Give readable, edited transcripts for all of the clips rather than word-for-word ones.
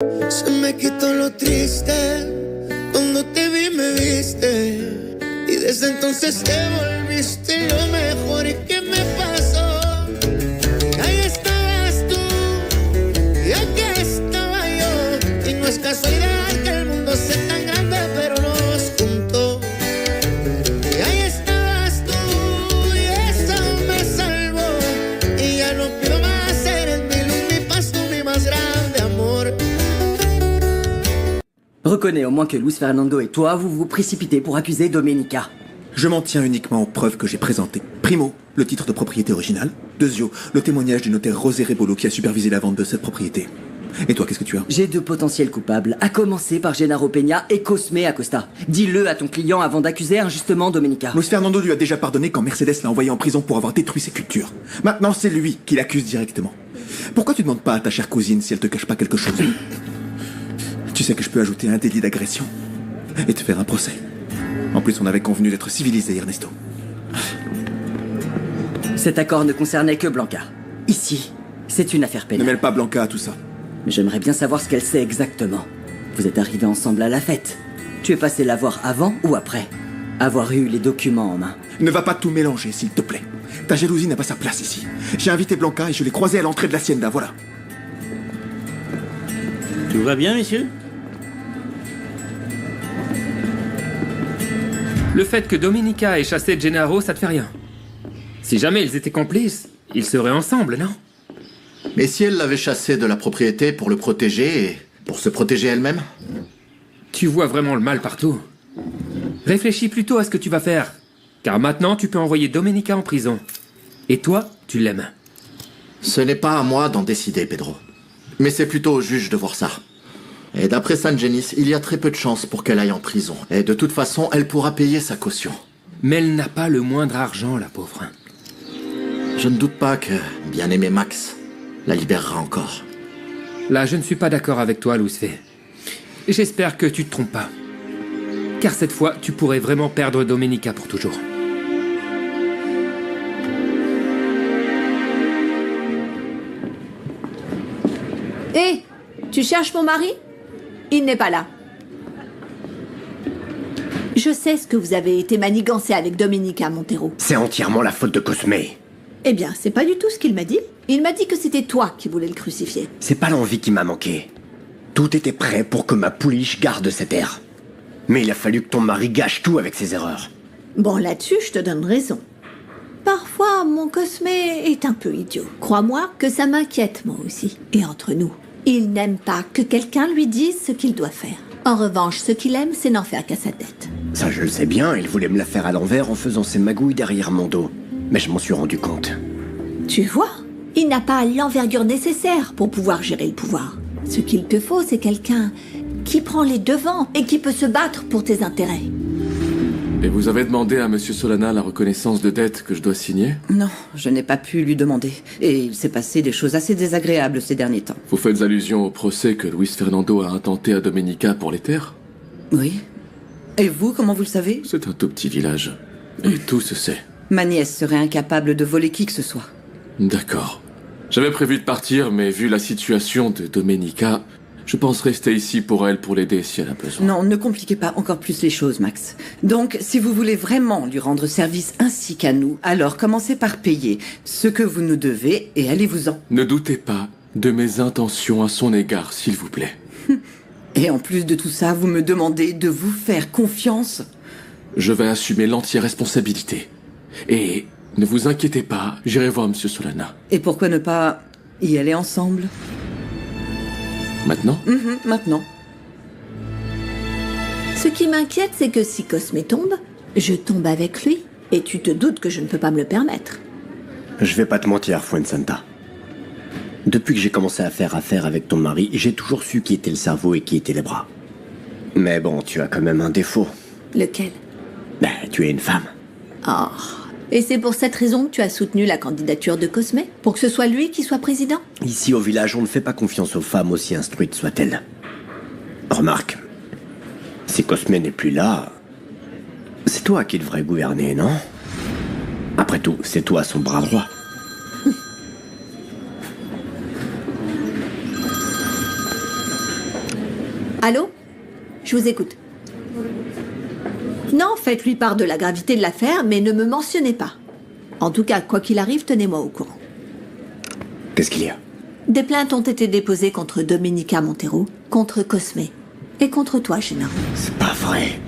Se me quitó lo triste, cuando te vi me viste, y desde entonces te volviste lo mejor. ¿Y qué me pasó? Ahí estabas tú, y aquí estaba yo, y no es casualidad que el mundo sea tan grande, pero nos juntó. Y ahí estabas tú, y eso me salvó, y ya no pido más, eres mi luz, mi paz, tú mi más grande amor. Reconnais au moins que Luis Fernando et toi, vous vous précipitez pour accuser Domenica. Je m'en tiens uniquement aux preuves que j'ai présentées. Primo, le titre de propriété original. Deuxio, le témoignage du notaire José Rebolo qui a supervisé la vente de cette propriété. Et toi, qu'est-ce que tu as? J'ai deux potentiels coupables, à commencer par Gennaro Peña et Cosme Acosta. Dis-le à ton client avant d'accuser injustement Domenica. Luis Fernando lui a déjà pardonné quand Mercedes l'a envoyé en prison pour avoir détruit ses cultures. Maintenant, c'est lui qui l'accuse directement. Pourquoi tu demandes pas à ta chère cousine si elle te cache pas quelque chose? Tu sais que je peux ajouter un délit d'agression et te faire un procès. En plus, on avait convenu d'être civilisé, Ernesto. Cet accord ne concernait que Blanca. Ici, c'est une affaire Ne pénale. mêle pas Blanca à tout ça. J'aimerais bien savoir ce qu'elle sait exactement. Vous êtes arrivés ensemble à la fête. Tu es passé la voir avant ou après avoir eu les documents en main? Ne va pas tout mélanger, s'il te plaît. Ta jalousie n'a pas sa place ici. J'ai invité Blanca et je l'ai croisée à l'entrée de l'hacienda, voilà. Tout va bien, messieurs? Le fait que Domenica ait chassé Gennaro, ça te fait rien. Si jamais ils étaient complices, ils seraient ensemble, non? Mais si elle l'avait chassé de la propriété pour le protéger et pour se protéger elle-même? Tu vois vraiment le mal partout. Réfléchis plutôt à ce que tu vas faire. Car maintenant, tu peux envoyer Domenica en prison. Et toi, tu l'aimes. Ce n'est pas à moi d'en décider, Pedro. Mais c'est plutôt au juge de voir ça. Et d'après San Genis, il y a très peu de chances pour qu'elle aille en prison. Et de toute façon, elle pourra payer sa caution. Mais elle n'a pas le moindre argent, la pauvre. Je ne doute pas que bien-aimé Max la libérera encore. Là, je ne suis pas d'accord avec toi, Luis Fé. J'espère que tu te trompes pas. Car cette fois, tu pourrais vraiment perdre Domenica pour toujours. Hé, tu cherches mon mari? Il n'est pas là. Je sais ce que vous avez été manigancé avec Domenica Montero. C'est entièrement la faute de Cosme. Eh bien, c'est pas du tout ce qu'il m'a dit. Il m'a dit que c'était toi qui voulais le crucifier. C'est pas l'envie qui m'a manqué. Tout était prêt pour que ma pouliche garde cet air. Mais il a fallu que ton mari gâche tout avec ses erreurs. Bon, là-dessus, je te donne raison. Parfois, mon Cosme est un peu idiot. Crois-moi que ça m'inquiète, moi aussi. Et entre nous, il n'aime pas que quelqu'un lui dise ce qu'il doit faire. En revanche, ce qu'il aime, c'est n'en faire qu'à sa tête. Ça, je le sais bien, il voulait me la faire à l'envers en faisant ses magouilles derrière mon dos. Mais je m'en suis rendu compte. Tu vois, il n'a pas l'envergure nécessaire pour pouvoir gérer le pouvoir. Ce qu'il te faut, c'est quelqu'un qui prend les devants et qui peut se battre pour tes intérêts. Et vous avez demandé à Monsieur Solana la reconnaissance de dette que je dois signer? Non, je n'ai pas pu lui demander. Et il s'est passé des choses assez désagréables ces derniers temps. Vous faites allusion au procès que Luis Fernando a intenté à Domenica pour les terres? Oui. Et vous, comment vous le savez? C'est un tout petit village. Et tout se sait. Ma nièce serait incapable de voler qui que ce soit. D'accord. J'avais prévu de partir, mais vu la situation de Domenica, je pense rester ici pour elle, pour l'aider si elle a besoin. Non, ne compliquez pas encore plus les choses, Max. Donc, si vous voulez vraiment lui rendre service ainsi qu'à nous, alors commencez par payer ce que vous nous devez et allez-vous-en. Ne doutez pas de mes intentions à son égard, s'il vous plaît. Et en plus de tout ça, vous me demandez de vous faire confiance? Je vais assumer l'entière responsabilité. Et ne vous inquiétez pas, j'irai voir Monsieur Solana. Et pourquoi ne pas y aller ensemble? Maintenant? Maintenant. Ce qui m'inquiète, c'est que si Cosme tombe, je tombe avec lui. Et tu te doutes que je ne peux pas me le permettre. Je vais pas te mentir, Fuensanta. Depuis que j'ai commencé à faire affaire avec ton mari, j'ai toujours su qui était le cerveau et qui étaient les bras. Mais bon, tu as quand même un défaut. Lequel? Ben, tu es une femme. Oh. Et c'est pour cette raison que tu as soutenu la candidature de Cosme? Pour que ce soit lui qui soit président? Ici au village, on ne fait pas confiance aux femmes aussi instruites soient-elles. Remarque, si Cosme n'est plus là, c'est toi qui devrais gouverner, non? Après tout, c'est toi son bras droit. Allô? Je vous écoute. Non, faites-lui part de la gravité de l'affaire, mais ne me mentionnez pas. En tout cas, quoi qu'il arrive, tenez-moi au courant. Qu'est-ce qu'il y a? Des plaintes ont été déposées contre Domenica Montero, contre Cosme et contre toi, Gennaro. C'est pas vrai.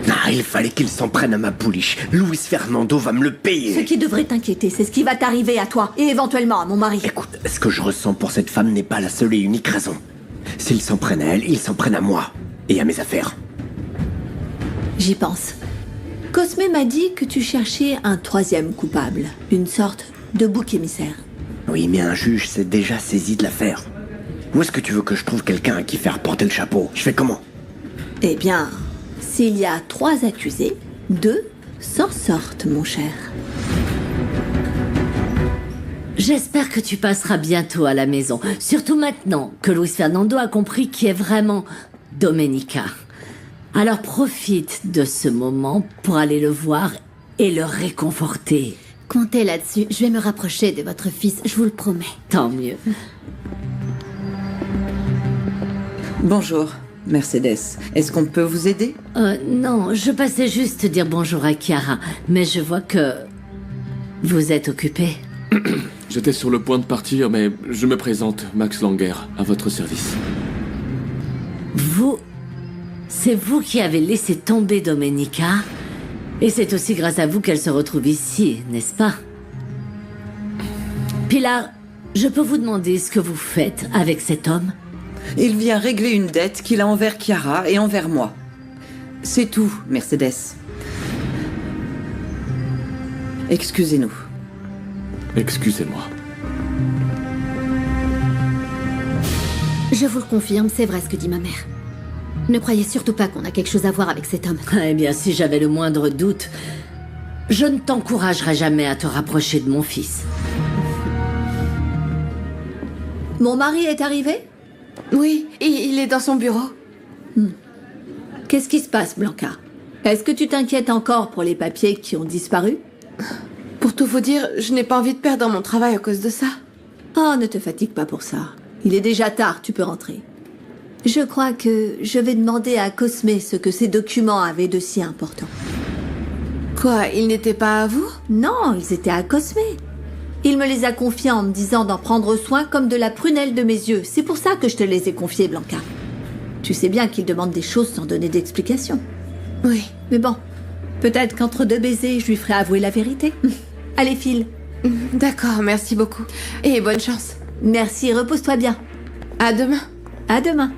Ah, il fallait qu'il s'en prenne à ma pouliche. Luis Fernando va me le payer. Ce qui devrait t'inquiéter, c'est ce qui va t'arriver à toi et éventuellement à mon mari. Écoute, ce que je ressens pour cette femme n'est pas la seule et unique raison. S'ils s'en prennent à elle, ils s'en prennent à moi. Et à mes affaires. J'y pense. Cosme m'a dit que tu cherchais un troisième coupable, une sorte de bouc émissaire. Oui, mais un juge s'est déjà saisi de l'affaire. Où est-ce que tu veux que je trouve quelqu'un à qui faire porter le chapeau? Je fais comment? Eh bien, s'il y a 3 accusés, 2 s'en sortent, mon cher. J'espère que tu passeras bientôt à la maison. Surtout maintenant que Luis Fernando a compris qui est vraiment Domenica. Alors profite de ce moment pour aller le voir et le réconforter. Comptez là-dessus. Je vais me rapprocher de votre fils, je vous le promets. Tant mieux. Bonjour, Mercedes. Est-ce qu'on peut vous aider? Non, je passais juste dire bonjour à Chiara, mais je vois que vous êtes occupé. J'étais sur le point de partir, mais je me présente, Max Langer, à votre service. C'est vous qui avez laissé tomber Domenica, et c'est aussi grâce à vous qu'elle se retrouve ici, n'est-ce pas? Pilar, je peux vous demander ce que vous faites avec cet homme? Il vient régler une dette qu'il a envers Chiara et envers moi. C'est tout, Mercedes. Excusez-nous. Excusez-moi. Je vous le confirme, c'est vrai ce que dit ma mère. Ne croyez surtout pas qu'on a quelque chose à voir avec cet homme. Eh bien, si j'avais le moindre doute, je ne t'encouragerais jamais à te rapprocher de mon fils. Mon mari est arrivé? Oui, il est dans son bureau. Qu'est-ce qui se passe, Blanca? Est-ce que tu t'inquiètes encore pour les papiers qui ont disparu? Pour tout vous dire, je n'ai pas envie de perdre mon travail à cause de ça. Oh, ne te fatigue pas pour ça. Il est déjà tard, tu peux rentrer. Je crois que je vais demander à Cosme ce que ces documents avaient de si important. Quoi, ils n'étaient pas à vous? Non, ils étaient à Cosme. Il me les a confiés en me disant d'en prendre soin comme de la prunelle de mes yeux. C'est pour ça que je te les ai confiés, Blanca. Tu sais bien qu'il demande des choses sans donner d'explication. Oui. Mais bon, peut-être qu'entre 2 baisers, je lui ferai avouer la vérité. Allez, file. D'accord, merci beaucoup. Et bonne chance. Merci, repose-toi bien. À demain. À demain.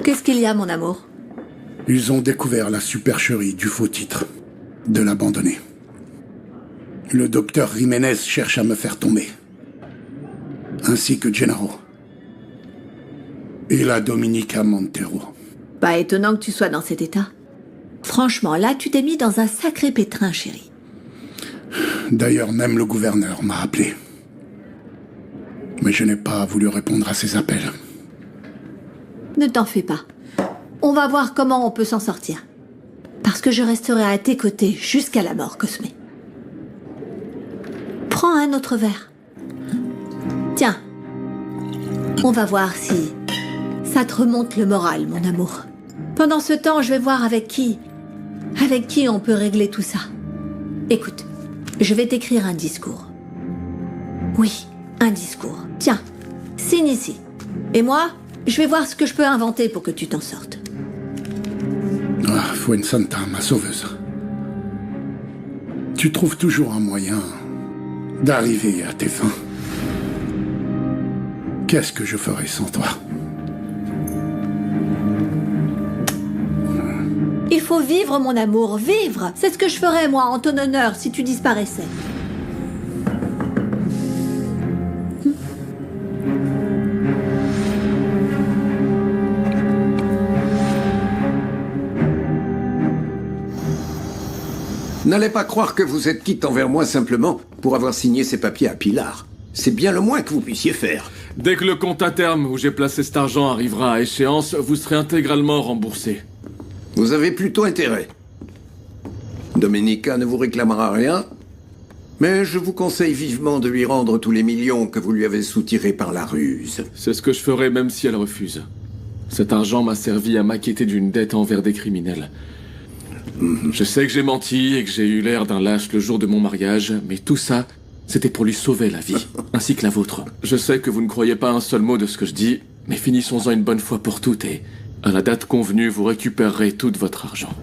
Qu'est-ce qu'il y a, mon amour? Ils ont découvert la supercherie du faux titre, de l'abandonner. Le docteur Jiménez cherche à me faire tomber. Ainsi que Gennaro. Et la Domenica Montero. Pas étonnant que tu sois dans cet état. Franchement, là, tu t'es mis dans un sacré pétrin, chérie. D'ailleurs, même le gouverneur m'a appelé. Mais je n'ai pas voulu répondre à ses appels. Ne t'en fais pas. On va voir comment on peut s'en sortir. Parce que je resterai à tes côtés jusqu'à la mort, Cosme. Prends un autre verre. Tiens. On va voir si ça te remonte le moral, mon amour. Pendant ce temps, je vais voir avec qui on peut régler tout ça. Écoute, je vais t'écrire un discours. Oui, un discours. Tiens, signe ici. Et moi, je vais voir ce que je peux inventer pour que tu t'en sortes. Ah, Fuensanta, ma sauveuse. Tu trouves toujours un moyen d'arriver à tes fins. Qu'est-ce que je ferais sans toi? Il faut vivre, mon amour, vivre. C'est ce que je ferais, moi, en ton honneur, si tu disparaissais. N'allez pas croire que vous êtes quitte envers moi simplement pour avoir signé ces papiers à Pilar. C'est bien le moins que vous puissiez faire. Dès que le compte à terme où j'ai placé cet argent arrivera à échéance, vous serez intégralement remboursé. Vous avez plutôt intérêt. Domenica ne vous réclamera rien, mais je vous conseille vivement de lui rendre tous les millions que vous lui avez soutirés par la ruse. C'est ce que je ferai même si elle refuse. Cet argent m'a servi à m'acquitter d'une dette envers des criminels. Je sais que j'ai menti et que j'ai eu l'air d'un lâche le jour de mon mariage, mais tout ça, c'était pour lui sauver la vie, ainsi que la vôtre. Je sais que vous ne croyez pas un seul mot de ce que je dis, mais finissons-en une bonne fois pour toutes et, à la date convenue, vous récupérerez tout votre argent.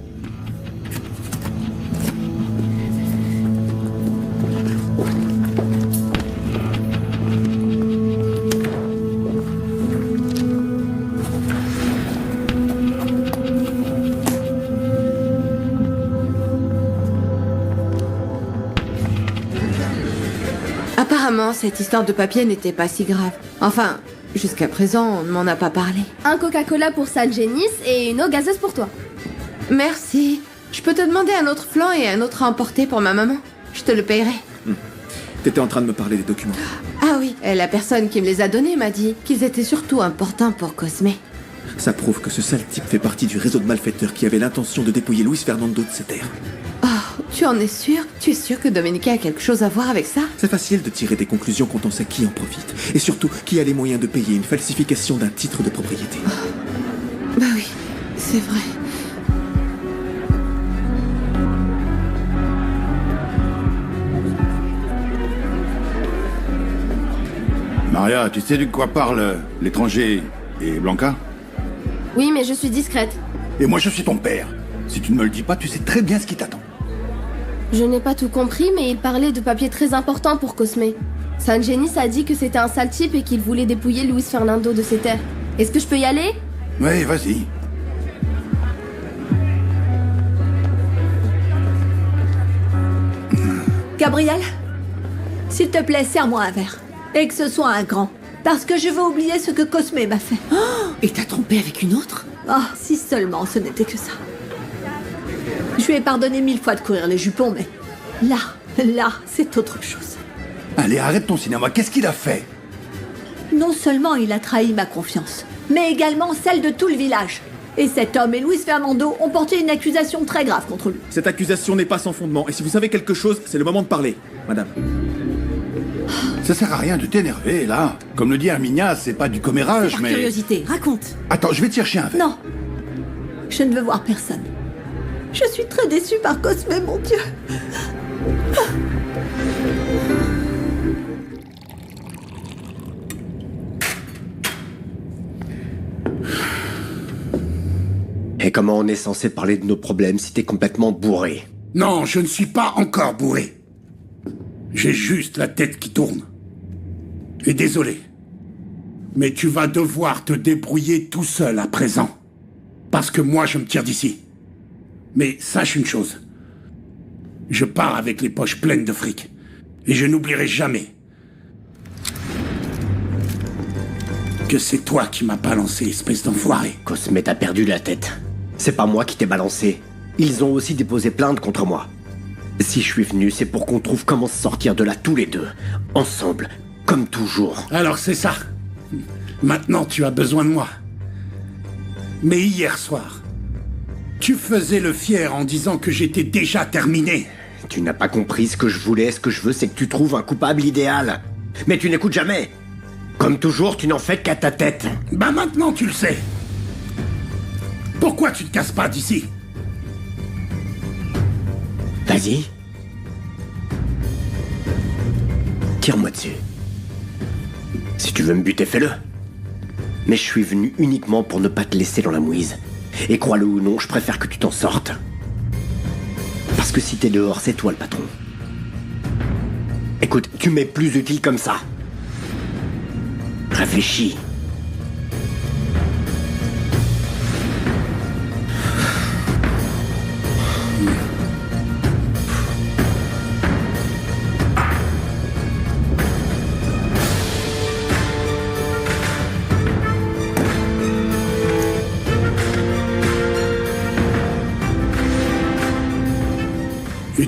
Apparemment, cette histoire de papier n'était pas si grave. Enfin, jusqu'à présent, on ne m'en a pas parlé. Un Coca-Cola pour San Genis et une eau gazeuse pour toi. Merci. Je peux te demander un autre flan et un autre à emporter pour ma maman? Je te le payerai. T'étais en train de me parler des documents. Ah oui, et la personne qui me les a donnés m'a dit qu'ils étaient surtout importants pour Cosme. Ça prouve que ce sale type fait partie du réseau de malfaiteurs qui avait l'intention de dépouiller Luis Fernando de ses terres. Oh, tu en es sûr? Tu es sûr que Domenica a quelque chose à voir avec ça? C'est facile de tirer des conclusions quand on sait qui en profite. Et surtout, qui a les moyens de payer une falsification d'un titre de propriété. Bah oui, c'est vrai. Maria, tu sais de quoi parle l'étranger et Blanca? Oui, mais je suis discrète. Et moi je suis ton père. Si tu ne me le dis pas, tu sais très bien ce qui t'attend. Je n'ai pas tout compris, mais il parlait de papiers très importants pour Cosme. San Genis a dit que c'était un sale type et qu'il voulait dépouiller Luis Fernando de ses terres. Est-ce que je peux y aller? Oui, vas-y. Gabriel, s'il te plaît, serre-moi un verre. Et que ce soit un grand. Parce que je veux oublier ce que Cosme m'a fait. Et t'as trompé avec une autre? Ah, si seulement ce n'était que ça. Je lui ai pardonné 1000 fois de courir les jupons, mais là, c'est autre chose. Allez, arrête ton cinéma, qu'est-ce qu'il a fait? Non seulement il a trahi ma confiance, mais également celle de tout le village. Et cet homme et Luis Fernando ont porté une accusation très grave contre lui. Cette accusation n'est pas sans fondement, et si vous savez quelque chose, c'est le moment de parler, madame. Ça sert à rien de t'énerver, là. Comme le dit Herminia, c'est pas du commérage, Par mais... curiosité, raconte. Attends, je vais te chercher un verre. Non, je ne veux voir personne. Je suis très déçue par Cosme, mon Dieu. Et comment on est censé parler de nos problèmes si t'es complètement bourré? Non, je ne suis pas encore bourré. J'ai juste la tête qui tourne. Et désolé. Mais tu vas devoir te débrouiller tout seul à présent. Parce que moi, je me tire d'ici. Mais sache une chose. Je pars avec les poches pleines de fric. Et je n'oublierai jamais que c'est toi qui m'as balancé, espèce d'enfoiré. Cosme, t'as perdu la tête. C'est pas moi qui t'ai balancé. Ils ont aussi déposé plainte contre moi. Si je suis venu, c'est pour qu'on trouve comment se sortir de là tous les deux. Ensemble, comme toujours. Alors c'est ça. Maintenant, tu as besoin de moi. Mais hier soir, tu faisais le fier en disant que j'étais déjà terminé. Tu n'as pas compris ce que je voulais. Ce que je veux, c'est que tu trouves un coupable idéal. Mais tu n'écoutes jamais. Comme toujours, tu n'en fais qu'à ta tête. Bah maintenant, tu le sais. Pourquoi tu te casses pas d'ici? Vas-y. Tire-moi dessus. Si tu veux me buter, fais-le. Mais je suis venu uniquement pour ne pas te laisser dans la mouise. Et crois-le ou non, je préfère que tu t'en sortes. Parce que si t'es dehors, c'est toi le patron. Écoute, tu m'es plus utile comme ça. Réfléchis.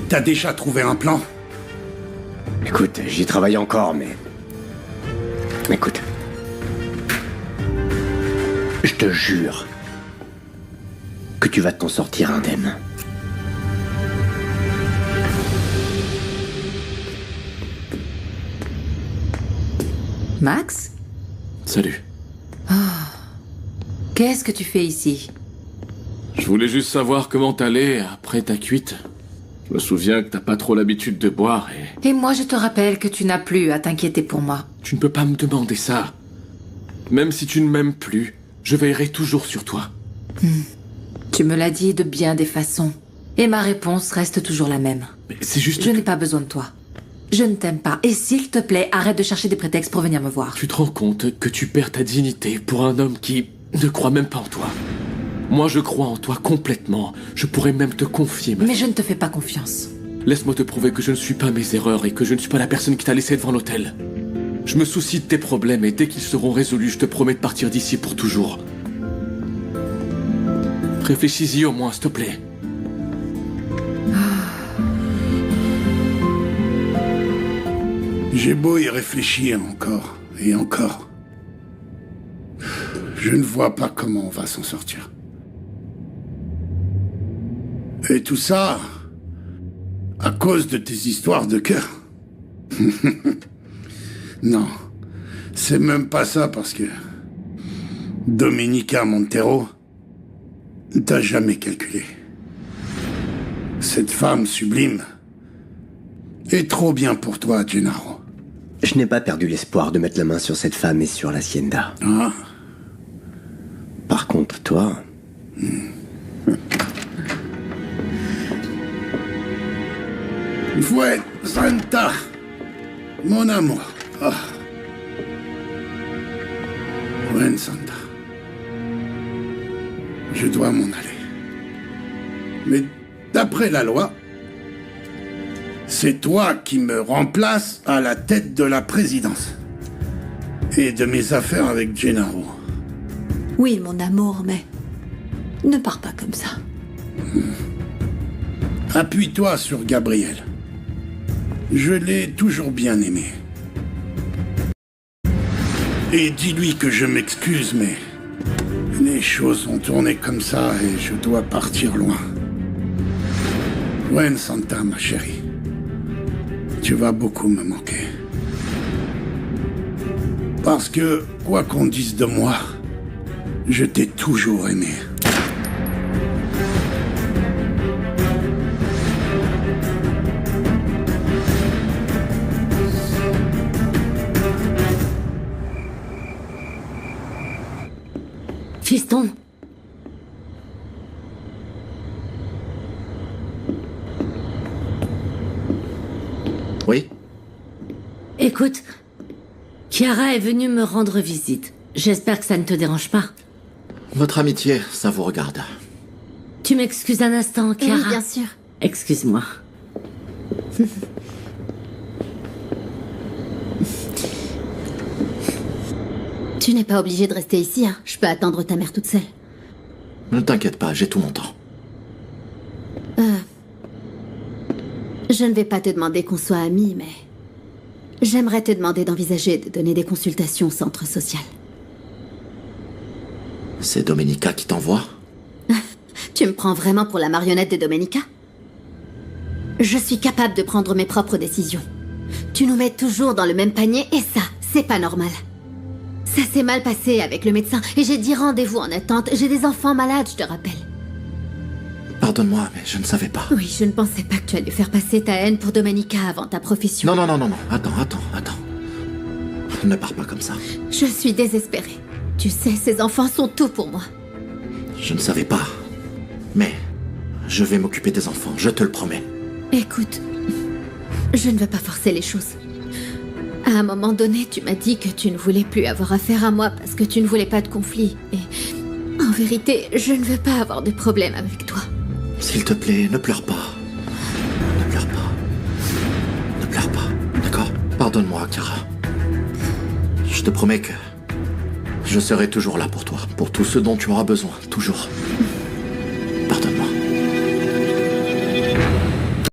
T'as déjà trouvé un plan? Écoute, j'y travaille encore, mais Écoute. Je te jure que tu vas t'en sortir indemne. Max? Salut. Qu'est-ce que tu fais ici? Je voulais juste savoir comment t'allais après ta cuite. Je me souviens que t'as pas trop l'habitude de boire et... Et moi, je te rappelle que tu n'as plus à t'inquiéter pour moi. Tu ne peux pas me demander ça. Même si tu ne m'aimes plus, je veillerai toujours sur toi. Tu me l'as dit de bien des façons. Et ma réponse reste toujours la même. Mais c'est juste... Je n'ai pas besoin de toi. Je ne t'aime pas. Et s'il te plaît, arrête de chercher des prétextes pour venir me voir. Tu te rends compte que tu perds ta dignité pour un homme qui ne croit même pas en toi. Moi, je crois en toi complètement. Je pourrais même te confier ma vie. Mais je ne te fais pas confiance. Laisse-moi te prouver que je ne suis pas mes erreurs et que je ne suis pas la personne qui t'a laissé devant l'hôtel. Je me soucie de tes problèmes et dès qu'ils seront résolus, je te promets de partir d'ici pour toujours. Réfléchis-y au moins, s'il te plaît. J'ai beau y réfléchir encore et encore. Je ne vois pas comment on va s'en sortir. Et tout ça à cause de tes histoires de cœur. Non, c'est même pas ça parce que Domenica Montero t'a jamais calculé. Cette femme sublime est trop bien pour toi, Gennaro. Je n'ai pas perdu l'espoir de mettre la main sur cette femme et sur l'hacienda. Ah. Par contre, toi... Fouet, Santa, mon amour. Ah. Buen Santa. Je dois m'en aller. Mais d'après la loi, c'est toi qui me remplaces à la tête de la présidence et de mes affaires avec Gennaro. Oui, mon amour, mais ne pars pas comme ça. Appuie-toi sur Gabriel. Je l'ai toujours bien aimé. Et dis-lui que je m'excuse, mais les choses ont tourné comme ça et je dois partir loin. Buen Santa, ma chérie. Tu vas beaucoup me manquer. Parce que, quoi qu'on dise de moi, je t'ai toujours aimé. Fiston. Oui? Écoute, Chiara est venue me rendre visite. J'espère que ça ne te dérange pas. Votre amitié, ça vous regarde. Tu m'excuses un instant, Chiara? Oui, bien sûr. Excuse-moi. Tu n'es pas obligé de rester ici, hein. Je peux attendre ta mère toute seule. Ne t'inquiète pas, j'ai tout mon temps. Je ne vais pas te demander qu'on soit amis, mais... J'aimerais te demander d'envisager de donner des consultations au centre social. C'est Domenica qui t'envoie? Tu me prends vraiment pour la marionnette de Domenica? Je suis capable de prendre mes propres décisions. Tu nous mets toujours dans le même panier et ça, c'est pas normal. Ça s'est mal passé avec le médecin et j'ai 10 rendez-vous en attente. J'ai des enfants malades, je te rappelle. Pardonne-moi, mais je ne savais pas. Oui, je ne pensais pas que tu allais faire passer ta haine pour Domenica avant ta profession. Non. Attends. Ne pars pas comme ça. Je suis désespérée. Tu sais, ces enfants sont tout pour moi. Je ne savais pas. Mais je vais m'occuper des enfants, je te le promets. Écoute, je ne veux pas forcer les choses. À un moment donné, tu m'as dit que tu ne voulais plus avoir affaire à moi parce que tu ne voulais pas de conflit. Et en vérité, je ne veux pas avoir de problème avec toi. S'il te plaît, ne pleure pas. Ne pleure pas. Ne pleure pas, d'accord? Pardonne-moi, Chiara. Je te promets que je serai toujours là pour toi, pour tout ce dont tu auras besoin, toujours.